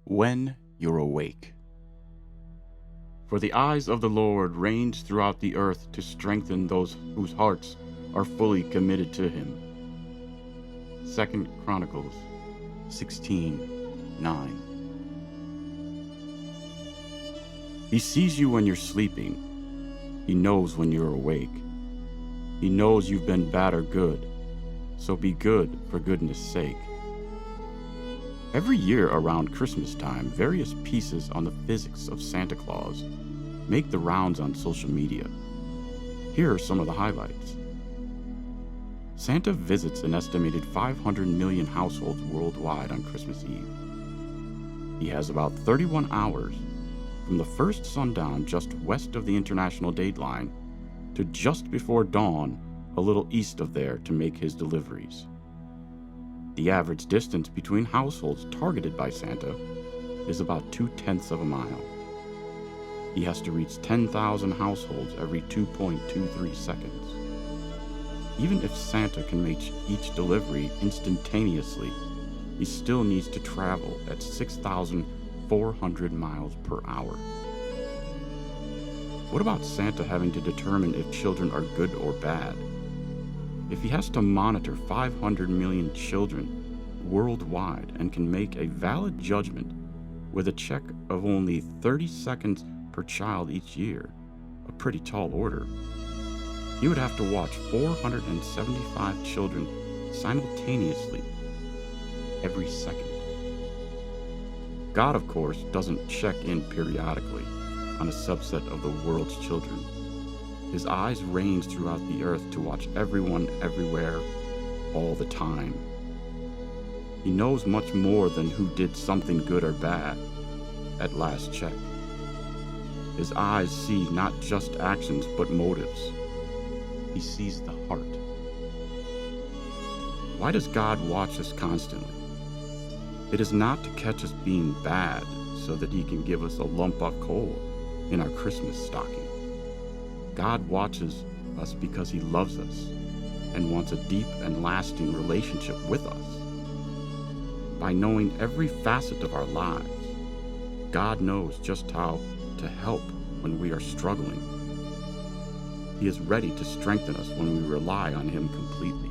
when you're awake. For the eyes of the Lord range throughout the earth to strengthen those whose hearts are fully committed to him. 2 Chronicles 16:9. He sees you when you're sleeping. He knows when you're awake. He knows you've been bad or good, so be good for goodness sake. Every year around Christmas time, various pieces on the physics of Santa Claus make the rounds on social media. Here are some of the highlights. Santa visits an estimated 500 million households worldwide on Christmas Eve. He has about 31 hours from the first sundown just west of the international date line to just before dawn a little east of there to make his deliveries. The average distance between households targeted by Santa is about 0.2 of a mile. He has to reach 10,000 households every 2.23 seconds. Even if Santa can make each delivery instantaneously, he still needs to travel at 6,400 miles per hour. What about Santa having to determine if children are good or bad? If he has to monitor 500 million children worldwide and can make a valid judgment with a check of only 30 seconds per child each year, a pretty tall order, he would have to watch 475 children simultaneously every second. God, of course, doesn't check in periodically on a subset of the world's children. His eyes range throughout the earth to watch everyone everywhere all the time. He knows much more than who did something good or bad at last check. His eyes see not just actions but motives. He sees the heart. Why does God watch us constantly? It is not to catch us being bad so that he can give us a lump of coal in our Christmas stocking. God watches us because he loves us and wants a deep and lasting relationship with us. By knowing every facet of our lives, God knows just how to help when we are struggling. He is ready to strengthen us when we rely on him completely.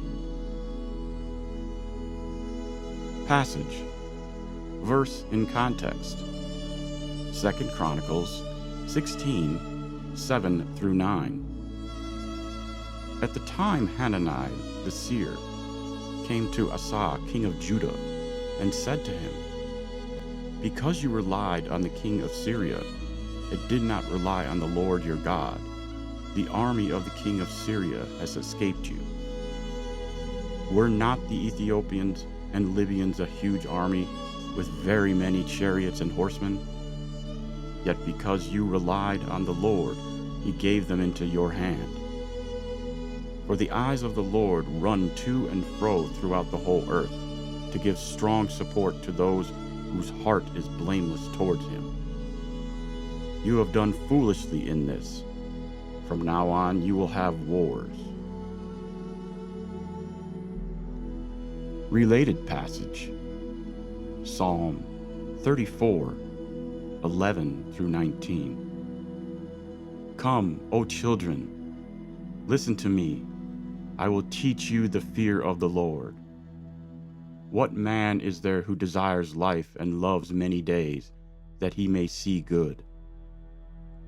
Passage. Verse in context. 2 Chronicles 16:7-9. At the time Hanani the seer came to Asa, king of Judah, and said to him, "Because you relied on the king of Syria, and did not rely on the Lord your God, the army of the king of Syria has escaped you. Were not the Ethiopians and Libyans a huge army with very many chariots and horsemen? Yet because you relied on the Lord, he gave them into your hand. For the eyes of the Lord run to and fro throughout the whole earth, to give strong support to those whose heart is blameless towards him. You have done foolishly in this. From now on you will have wars." Related passage. Psalm 34:11-19. Come, O children, listen to me. I will teach you the fear of the Lord. What man is there who desires life and loves many days, that he may see good?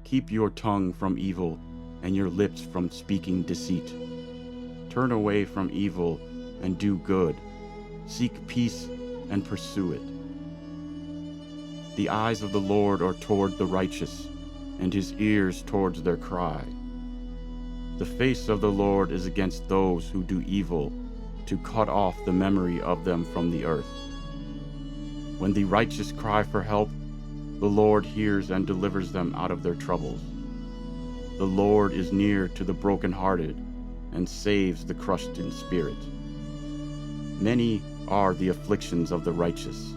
Keep your tongue from evil and your lips from speaking deceit. Turn away from evil and do good. Seek peace and pursue it. The eyes of the Lord are toward the righteous, and his ears towards their cry. The face of the Lord is against those who do evil, to cut off the memory of them from the earth. When the righteous cry for help, the Lord hears and delivers them out of their troubles. The Lord is near to the brokenhearted and saves the crushed in spirit. Many are the afflictions of the righteous,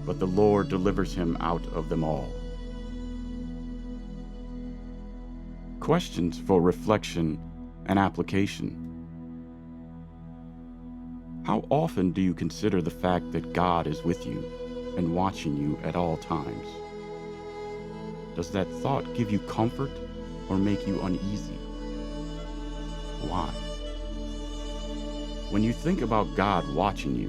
but the Lord delivers him out of them all. Questions for reflection and application. How often do you consider the fact that God is with you? and watching you at all times? Does that thought give you comfort or make you uneasy? Why? When you think about God watching you,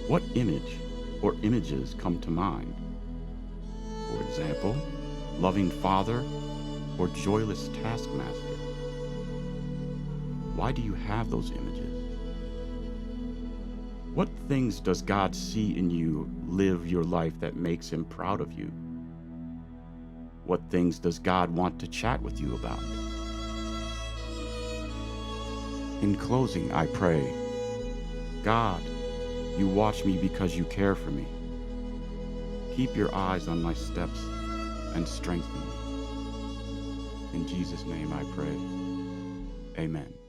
what image or images come to mind? For example, loving Father or joyless taskmaster? Why do you have those images? What things does God see in you live your life that makes him proud of you? What things does God want to chat with you about? In closing, I pray, God, you watch me because you care for me. Keep your eyes on my steps and strengthen me. In Jesus' name I pray. Amen.